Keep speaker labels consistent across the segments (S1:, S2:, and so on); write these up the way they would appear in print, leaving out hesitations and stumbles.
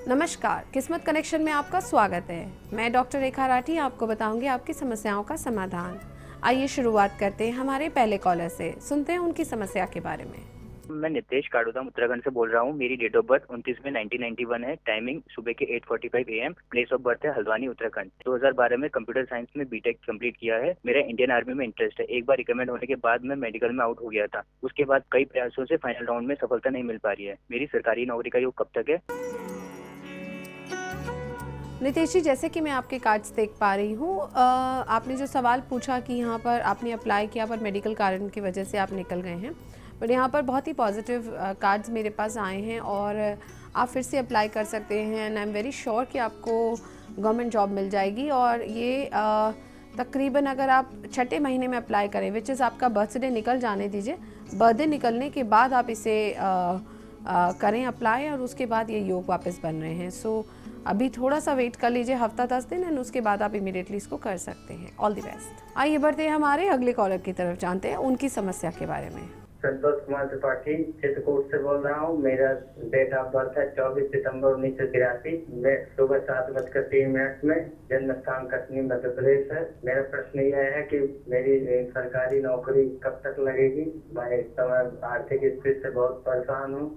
S1: नमस्कार, किस्मत कनेक्शन में आपका स्वागत है। मैं डॉक्टर रेखा राठी आपको बताऊंगी आपकी समस्याओं का समाधान। आइए शुरुआत करते हैं हमारे पहले कॉलर से, सुनते हैं उनकी समस्या के बारे में।
S2: मैं नितेश काडूदाम उत्तराखंड से बोल रहा हूँ। मेरी डेट ऑफ बर्थ 29 में 1991 है। टाइमिंग सुबह के 8:45 AM। प्लेस ऑफ बर्थ है हल्द्वानी उत्तराखंड। 2012 में कंप्यूटर साइंस में बीटेक कंप्लीट किया है। मेरा इंडियन आर्मी में इंटरेस्ट है। एक बार रिकमेंड होने के बाद मैं मेडिकल में आउट हो गया था। उसके बाद कई प्रयासों से फाइनल राउंड में सफलता नहीं मिल पा रही है। मेरी सरकारी नौकरी का योग कब तक है?
S1: नितेश जी, जैसे कि मैं आपके कार्ड्स देख पा रही हूँ, आपने जो सवाल पूछा कि यहाँ पर आपने अप्लाई किया पर मेडिकल कारण की वजह से आप निकल गए हैं, बट यहाँ पर बहुत ही पॉजिटिव कार्ड्स मेरे पास आए हैं और आप फिर से अप्लाई कर सकते हैं and I am very sure कि आपको गवर्नमेंट जॉब मिल जाएगी। और ये तकरीबन अगर आप छठे महीने में अप्लाई करें, विच इज़ आपका बर्थडे निकल जाने दीजिए, बर्थडे निकलने के बाद आप इसे करें अप्लाई और उसके बाद ये योग वापस बन रहे हैं। सो अभी थोड़ा सा वेट कर लीजिए, हफ्ता 10 दिन, एंड उसके बाद आप इमीडिएटली इसको कर सकते हैं। All the best. आइए बढ़ते हैं हमारे अगले कॉलर की तरफ, जानते हैं उनकी समस्या के बारे में।
S3: संतोष कुमार त्रिपाठी चित्रकूट से बोल रहा हूँ। मेरा डेट ऑफ बर्थ है 24 सितंबर 1983। मैं सुबह 7:03 में, जन्म स्थान कटनी मध्य प्रदेश है। मेरा प्रश्न यह है कि मेरी सरकारी नौकरी कब तक लगेगी। मैं इस समय आर्थिक स्थिति से बहुत परेशान हूँ।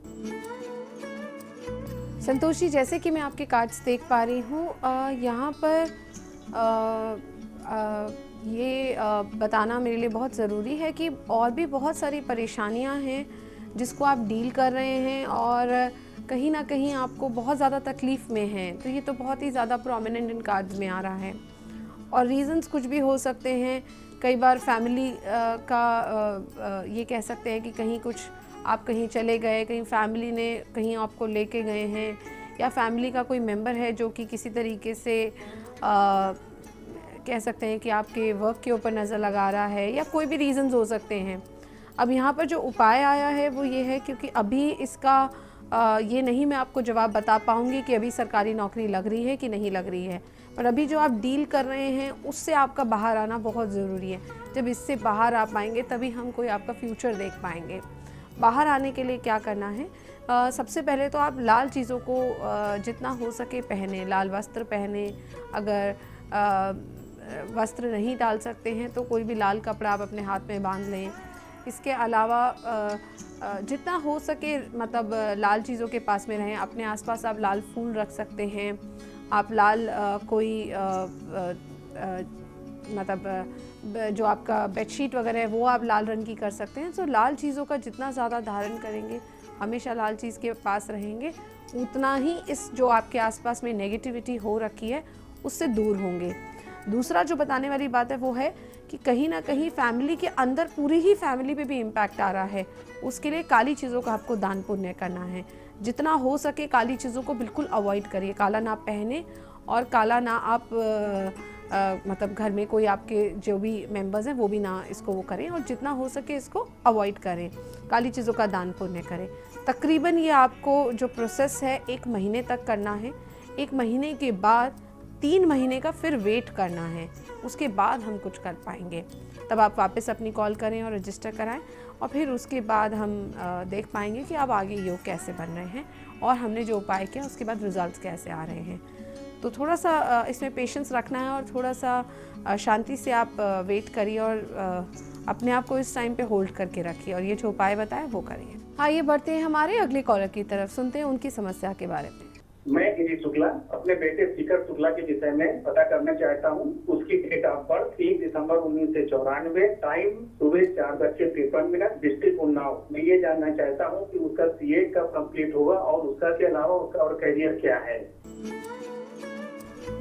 S1: संतोष जी, जैसे कि मैं आपके कार्ड्स देख पा रही हूँ, यहाँ पर ये बताना मेरे लिए बहुत ज़रूरी है कि और भी बहुत सारी परेशानियाँ हैं जिसको आप डील कर रहे हैं और कहीं ना कहीं आपको बहुत ज़्यादा तकलीफ़ में हैं। तो ये तो बहुत ही ज़्यादा प्रोमिनेंट इन कार्ड्स में आ रहा है और रीज़न्स कुछ भी हो सकते हैं। कई बार फैमिली का ये कह सकते हैं कि कहीं कुछ आप कहीं चले गए, कहीं फैमिली ने कहीं आपको लेके गए हैं, या फैमिली का कोई मेंबर है जो कि किसी तरीके से कह सकते हैं कि आपके वर्क के ऊपर नज़र लगा रहा है, या कोई भी रीज़न्स हो सकते हैं। अब यहाँ पर जो उपाय आया है वो ये है, क्योंकि अभी इसका ये नहीं मैं आपको जवाब बता पाऊँगी कि अभी सरकारी नौकरी लग रही है कि नहीं लग रही है, पर अभी जो आप डील कर रहे हैं उससे आपका बाहर आना बहुत ज़रूरी है। जब इससे बाहर आ पाएंगे तभी हम कोई आपका फ्यूचर देख पाएंगे। बाहर आने के लिए क्या करना है, सबसे पहले तो आप लाल चीज़ों को जितना हो सके पहने, लाल वस्त्र पहने। अगर वस्त्र नहीं डाल सकते हैं तो कोई भी लाल कपड़ा आप अपने हाथ में बांध लें। इसके अलावा जितना हो सके मतलब लाल चीज़ों के पास में रहें। अपने आसपास आप लाल फूल रख सकते हैं। आप लाल कोई मतलब जो आपका बेडशीट वगैरह है वो आप लाल रंग की कर सकते हैं। तो लाल चीज़ों का जितना ज़्यादा धारण करेंगे, हमेशा लाल चीज़ के पास रहेंगे, उतना ही इस जो आपके आसपास में नेगेटिविटी हो रखी है उससे दूर होंगे। दूसरा जो बताने वाली बात है वो है कि कहीं ना कहीं फैमिली के अंदर पूरी ही फैमिली पे भी इम्पैक्ट आ रहा है। उसके लिए काली चीज़ों का आपको दान पुण्य करना है। जितना हो सके काली चीज़ों को बिल्कुल अवॉइड करिए। काला ना पहने और काला ना आप मतलब घर में कोई आपके जो भी मेंबर्स हैं वो भी ना इसको वो करें, और जितना हो सके इसको अवॉइड करें। काली चीज़ों का दान पुण्य करें। तकरीबन ये आपको जो प्रोसेस है 1 महीने तक करना है। 1 महीने के बाद 3 महीने का फिर वेट करना है, उसके बाद हम कुछ कर पाएंगे। तब आप वापस अपनी कॉल करें और रजिस्टर कराएं, और फिर उसके बाद हम देख पाएंगे कि अब आगे योग कैसे बन रहे हैं और हमने जो उपाय किया उसके बाद रिजल्ट्स कैसे आ रहे हैं। तो थोड़ा सा इसमें पेशेंस रखना है और थोड़ा सा शांति से आप वेट करिए और अपने आप को इस टाइम पे होल्ड करके रखिए और ये जो उपाय बताए वो करिए। आइए बढ़ते हैं हमारे अगले कॉलर की तरफ, सुनते हैं उनकी समस्या के बारे में।
S4: मैं गिरीश शुक्ला अपने बेटे शिखर शुक्ला के विषय में पता करना चाहता हूँ। उसकी डेट ऑफ बर्थ 3 दिसंबर 1994, टाइम सुबह 4:53, डिस्ट्रिक्ट उन्नाव। मैं ये जानना चाहता हूँ कि उसका CA कब कंप्लीट होगा और उसका के अलावा उसका और करियर क्या है।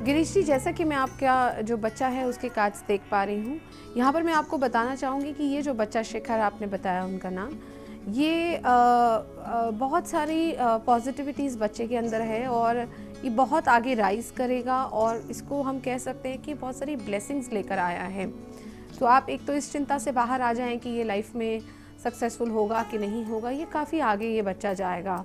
S1: गिरीश जी, जैसा कि मैं आपका जो बच्चा है उसके कार्ड्स देख पा रही हूँ, यहाँ पर मैं आपको बताना चाहूँगी कि ये जो बच्चा शिखर आपने बताया उनका नाम, ये बहुत सारी पॉजिटिविटीज़ बच्चे के अंदर है और ये बहुत आगे राइज़ करेगा और इसको हम कह सकते हैं कि बहुत सारी ब्लेसिंग्स लेकर आया है। तो आप एक तो इस चिंता से बाहर आ जाएं कि ये लाइफ में सक्सेसफुल होगा कि नहीं होगा, ये काफ़ी आगे ये बच्चा जाएगा।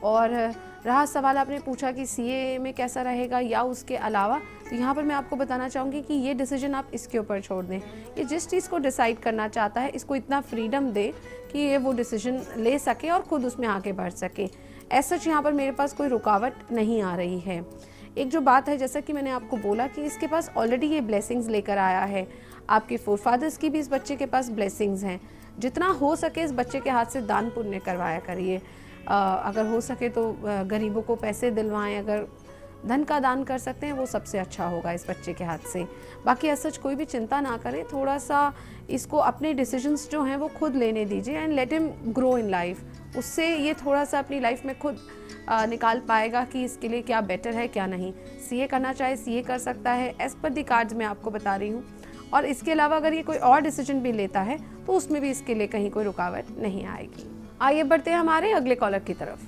S1: और रहा सवाल आपने पूछा कि CA में कैसा रहेगा या उसके अलावा, तो यहाँ पर मैं आपको बताना चाहूँगी कि ये डिसीजन आप इसके ऊपर छोड़ दें। ये जिस चीज़ को डिसाइड करना चाहता है इसको इतना फ्रीडम दे कि ये वो डिसीजन ले सके और ख़ुद उसमें आगे बढ़ सके। ऐसा यहाँ पर मेरे पास कोई रुकावट नहीं आ रही है। एक जो बात है, जैसा कि मैंने आपको बोला कि इसके पास ऑलरेडी ये ब्लेसिंग्स लेकर आया है, आपके फोरफादर्स की भी इस बच्चे के पास ब्लेसिंग्स हैं। जितना हो सके इस बच्चे के हाथ से दान पुण्य करवाया करिए। अगर हो सके तो गरीबों को पैसे दिलवाएं, अगर धन का दान कर सकते हैं वो सबसे अच्छा होगा इस बच्चे के हाथ से। बाकी ऐसा कोई भी चिंता ना करें, थोड़ा सा इसको अपने डिसीजंस जो हैं वो खुद लेने दीजिए and let him grow in life. उससे ये थोड़ा सा अपनी लाइफ में खुद निकाल पाएगा कि इसके लिए क्या बेटर है क्या नहीं। सीए करना चाहे सीए कर सकता है, एज पर दी कार्ड्स मैं आपको बता रही हूँ। और इसके अलावा अगर ये कोई और डिसीजन भी लेता है तो उसमें भी इसके लिए कहीं कोई रुकावट नहीं आएगी। आइए बढ़ते हैं हमारे अगले कॉलर की तरफ।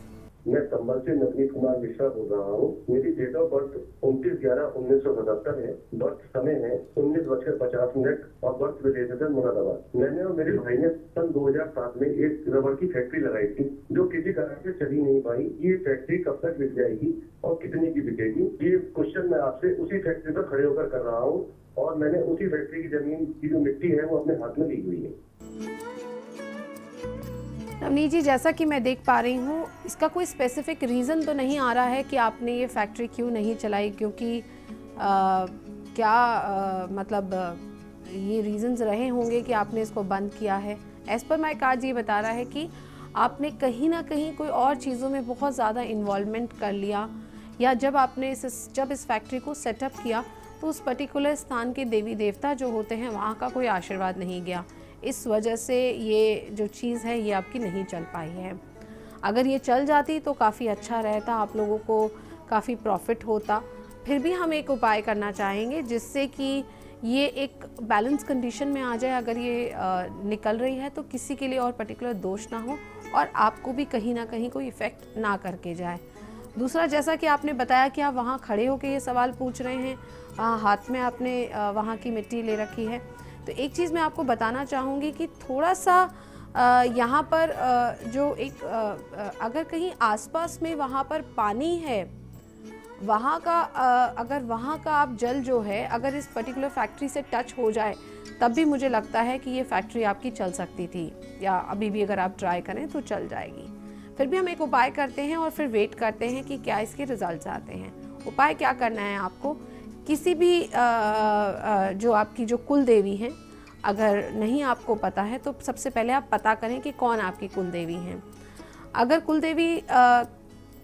S5: मैं संभल से नवनीत कुमार मिश्रा बोल रहा हूँ। मेरी डेट ऑफ बर्थ 29/11/1977 है। बर्थ समय है 19:50 और बर्थ विलेज मुरादाबाद। मैंने और मेरे भाई ने सन 2007 में एक रबड़ की फैक्ट्री लगाई थी जो किसी कारण से चली नहीं पाई। ये फैक्ट्री कब तक बिक जाएगी और कितने की बिकेगी, ये क्वेश्चन मैं आपसे उसी फैक्ट्री पर खड़े होकर कर रहा हूँ। और मैंने उसी फैक्ट्री की जमीन की जो मिट्टी है वो अपने हाथ में ली हुई है।
S1: नवनीत जी, जैसा कि मैं देख पा रही हूँ, इसका कोई स्पेसिफिक रीज़न तो नहीं आ रहा है कि आपने ये फैक्ट्री क्यों नहीं चलाई, क्योंकि मतलब ये रीज़न्स रहे होंगे कि आपने इसको बंद किया है। एज़ पर माई कार्ड ये बता रहा है कि आपने कहीं ना कहीं कोई और चीज़ों में बहुत ज़्यादा इन्वॉल्वमेंट कर लिया, या जब आपने जब इस फैक्ट्री को सेटअप किया तो उस पर्टिकुलर स्थान के देवी देवता जो होते हैं वहाँ का कोई आशीर्वाद नहीं गया। इस वजह से ये जो चीज़ है ये आपकी नहीं चल पाई है। अगर ये चल जाती तो काफ़ी अच्छा रहता, आप लोगों को काफ़ी प्रॉफिट होता। फिर भी हम एक उपाय करना चाहेंगे जिससे कि ये एक बैलेंस कंडीशन में आ जाए। अगर ये निकल रही है तो किसी के लिए और पर्टिकुलर दोष ना हो और आपको भी कहीं ना कहीं कोई इफ़ेक्ट ना करके जाए। दूसरा, जैसा कि आपने बताया कि आप वहाँ खड़े होकर ये सवाल पूछ रहे हैं, वहाँ हाथ में आपने वहाँ की मिट्टी ले रखी है, तो एक चीज़ मैं आपको बताना चाहूँगी कि थोड़ा सा यहाँ पर जो एक अगर कहीं आसपास में वहाँ पर पानी है, वहाँ का अगर वहाँ का आप जल जो है अगर इस पर्टिकुलर फैक्ट्री से टच हो जाए तब भी मुझे लगता है कि ये फैक्ट्री आपकी चल सकती थी, या अभी भी अगर आप ट्राई करें तो चल जाएगी। फिर भी हम एक उपाय करते हैं और फिर वेट करते हैं कि क्या इसके रिजल्ट्स आते हैं। उपाय क्या करना है आपको, किसी भी जो आपकी जो कुल देवी हैं, अगर नहीं आपको पता है तो सबसे पहले आप पता करें कि कौन आपकी कुल देवी हैं। अगर कुल देवी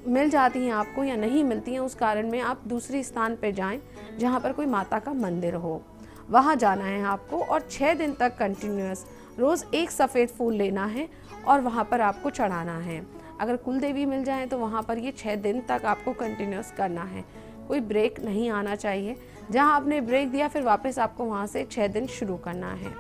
S1: मिल जाती हैं आपको या नहीं मिलती हैं, उस कारण में आप दूसरी स्थान पर जाएं जहां पर कोई माता का मंदिर हो, वहां जाना है आपको और 6 दिन तक कंटिन्यूअस रोज़ एक सफ़ेद फूल लेना है और वहां पर आपको चढ़ाना है। अगर कुल देवी मिल जाए तो वहां पर ये 6 दिन तक आपको कंटिन्यूअस करना है, कोई ब्रेक नहीं आना चाहिए। जहां आपने ब्रेक दिया फिर वापस आपको वहां से 6 दिन शुरू करना है।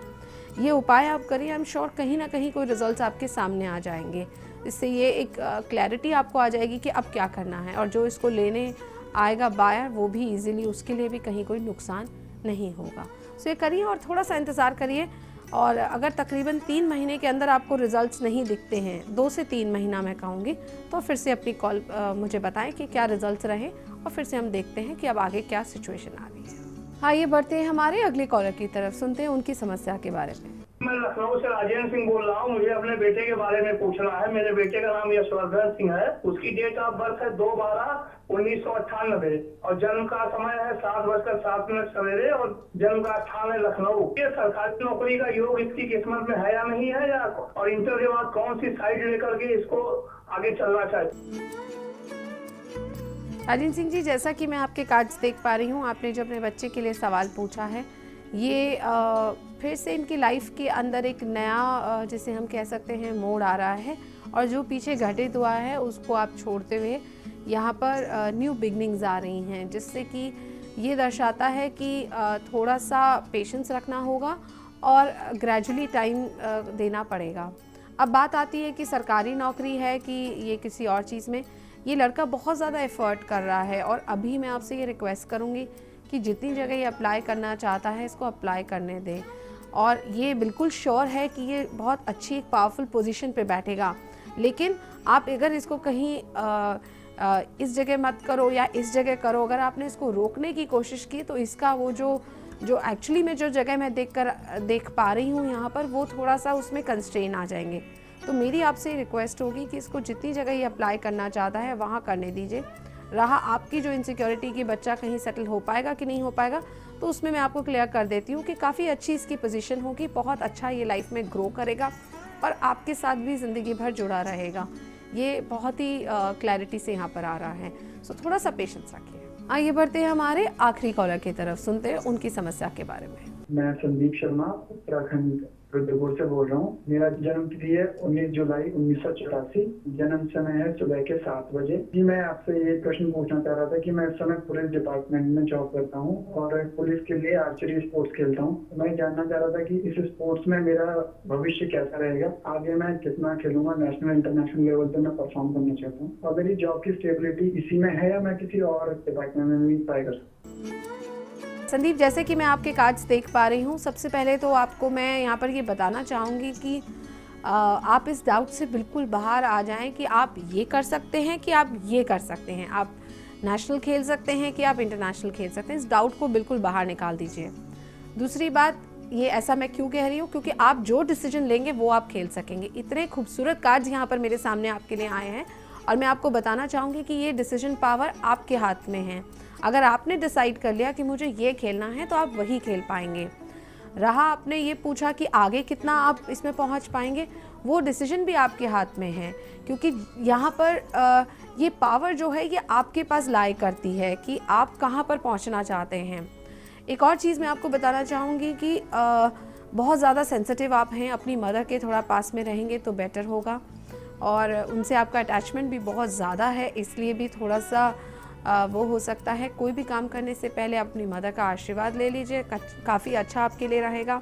S1: ये उपाय आप करिए, आई एम श्योर कहीं ना कहीं कोई रिजल्ट्स आपके सामने आ जाएंगे। इससे ये एक क्लैरिटी आपको आ जाएगी कि अब क्या करना है, और जो इसको लेने आएगा बायर वो भी इजीली, उसके लिए भी कहीं कोई नुकसान नहीं होगा। सो ये करिए और थोड़ा सा इंतज़ार करिए, और अगर तकरीबन 3 महीने के अंदर आपको रिजल्ट्स नहीं दिखते हैं, 2 से 3 महीना मैं कहूँगी, तो फिर से अपनी कॉल मुझे बताएं कि क्या रिजल्ट्स रहे, और फिर से हम देखते हैं कि अब आगे क्या सिचुएशन आ रही है। आइए बढ़ते हैं हमारे अगले कॉलर की तरफ, सुनते हैं उनकी समस्या के बारे में।
S6: मैं लखनऊ से राजेंद्र सिंह बोल रहा हूँ। मुझे अपने बेटे के बारे में पूछना है। मेरे बेटे का नाम यशवर्धन सिंह है। उसकी डेट ऑफ बर्थ है 2/12/1998 और जन्म का समय है 7:07 सवेरे और जन्म का स्थान है लखनऊ। ये सरकारी नौकरी का योग इसकी किस्मत में है या नहीं है, या और इंटर के बाद कौन सी साइड लेकर के इसको आगे चलना चाहिए।
S1: राजेंद्र सिंह जी, जैसा कि मैं आपके कार्ड्स देख पा रही हूँ, आपने जो अपने बच्चे के लिए सवाल पूछा है, ये फिर से इनकी लाइफ के अंदर एक नया जिसे हम कह सकते हैं मोड़ आ रहा है, और जो पीछे घटित हुआ है उसको आप छोड़ते हुए यहाँ पर न्यू बिगनिंग्स आ रही हैं, जिससे कि ये दर्शाता है कि थोड़ा सा पेशेंस रखना होगा और ग्रेजुअली टाइम देना पड़ेगा। अब बात आती है कि सरकारी नौकरी है कि ये किसी और चीज़ में। ये लड़का बहुत ज़्यादा एफर्ट कर रहा है, और अभी मैं आपसे ये रिक्वेस्ट करूँगी कि जितनी जगह ये अप्लाई करना चाहता है इसको अप्लाई करने दें, और ये बिल्कुल श्योर है कि ये बहुत अच्छी एक पावरफुल पोजीशन पे बैठेगा। लेकिन आप अगर इसको कहीं इस जगह मत करो या इस जगह करो, अगर आपने इसको रोकने की कोशिश की तो इसका वो जो एक्चुअली में जो जगह मैं देख पा रही हूँ यहाँ पर, वो थोड़ा सा उसमें कंस्ट्रेन आ जाएंगे। तो मेरी आपसे रिक्वेस्ट होगी कि इसको जितनी जगह ये अप्लाई करना चाहता है वहाँ करने दीजिए। रहा आपकी जो इनसिक्योरिटी कि बच्चा कहीं सेटल हो पाएगा कि नहीं हो पाएगा, तो उसमें मैं आपको क्लियर कर देती हूँ कि काफ़ी अच्छी इसकी पोजीशन होगी, बहुत अच्छा ये लाइफ में ग्रो करेगा और आपके साथ भी ज़िंदगी भर जुड़ा रहेगा। ये बहुत ही क्लैरिटी से यहाँ पर आ रहा है। सो थोड़ा सा पेशेंस रखिए। आइए बढ़ते हैं हमारे आखिरी कॉलर की तरफ, सुनते हैं उनकी समस्या के बारे में।
S7: मैं संदीप शर्मा उत्तराखंड रुद्रपुर से बोल रहा हूँ। मेरा जन्म तिथि है 19 जुलाई 1984। जन्म समय है सुबह के 7 बजे। जी मैं आपसे ये प्रश्न पूछना चाह रहा था कि मैं इस समय पुलिस डिपार्टमेंट में जॉब करता हूँ और पुलिस के लिए आर्चरी स्पोर्ट्स खेलता हूँ। मैं जानना चाह रहा था कि इस स्पोर्ट्स में मेरा भविष्य कैसा रहेगा, आगे मैं कितना खेलूंगा, नेशनल इंटरनेशनल लेवल पे मैं परफॉर्म करना चाहता हूँ। और मेरी जॉब की स्टेबिलिटी इसी में है या मैं किसी और डिपार्टमेंट में भी ट्राई कर सकता हूँ?
S1: संदीप, जैसे कि मैं आपके कार्ड्स देख पा रही हूँ, सबसे पहले तो आपको मैं यहाँ पर ये बताना चाहूँगी कि आप इस डाउट से बिल्कुल बाहर आ जाएं कि आप ये कर सकते हैं कि आप ये कर सकते हैं, आप नेशनल खेल सकते हैं कि आप इंटरनेशनल खेल सकते हैं। इस डाउट को बिल्कुल बाहर निकाल दीजिए। दूसरी बात, ये ऐसा मैं क्यों कह रही हूँ, क्योंकि आप जो डिसीजन लेंगे वो आप खेल सकेंगे। इतने खूबसूरत कार्ड्स यहाँ पर मेरे सामने आपके लिए आए हैं और मैं आपको बताना चाहूँगी कि ये डिसीजन पावर आपके हाथ में है। अगर आपने डिसाइड कर लिया कि मुझे ये खेलना है तो आप वही खेल पाएंगे। रहा आपने ये पूछा कि आगे कितना आप इसमें पहुंच पाएंगे, वो डिसीजन भी आपके हाथ में है, क्योंकि यहाँ पर ये पावर जो है ये आपके पास लाई करती है कि आप कहाँ पर पहुँचना चाहते हैं। एक और चीज़ मैं आपको बताना चाहूँगी कि बहुत ज़्यादा सेंसिटिव आप हैं, अपनी मदर के थोड़ा पास में रहेंगे तो बेटर होगा और उनसे आपका अटैचमेंट भी बहुत ज़्यादा है, इसलिए भी थोड़ा सा वो हो सकता है। कोई भी काम करने से पहले अपनी मदर का आशीर्वाद ले लीजिए, काफ़ी अच्छा आपके लिए रहेगा।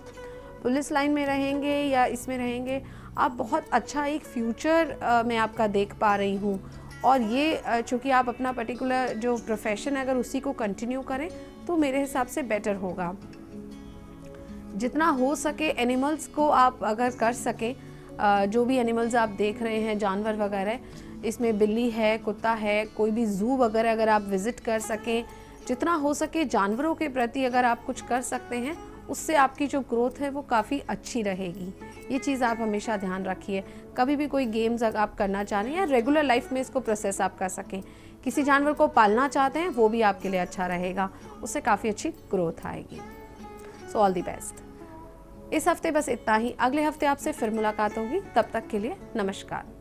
S1: पुलिस लाइन में रहेंगे या इसमें रहेंगे, आप बहुत अच्छा एक फ्यूचर मैं आपका देख पा रही हूँ। और ये चूँकि आप अपना पर्टिकुलर जो प्रोफेशन है अगर उसी को कंटिन्यू करें तो मेरे हिसाब से बेटर होगा। जितना हो सके एनिमल्स को आप अगर कर सकें, जो भी एनिमल्स आप देख रहे हैं, जानवर वगैरह, इसमें बिल्ली है, कुत्ता है, कोई भी ज़ू वगैरह अगर आप विज़िट कर सकें, जितना हो सके जानवरों के प्रति अगर आप कुछ कर सकते हैं, उससे आपकी जो ग्रोथ है वो काफ़ी अच्छी रहेगी। ये चीज़ आप हमेशा ध्यान रखिए। कभी भी कोई गेम्स अगर आप करना चाह रहे हैं या रेगुलर लाइफ में इसको प्रोसेस आप कर सकें, किसी जानवर को पालना चाहते हैं वो भी आपके लिए अच्छा रहेगा, उससे काफ़ी अच्छी ग्रोथ आएगी। So all the best. इस हफ्ते बस इतना ही, अगले हफ्ते आपसे फिर मुलाकात होगी, तब तक के लिए नमस्कार।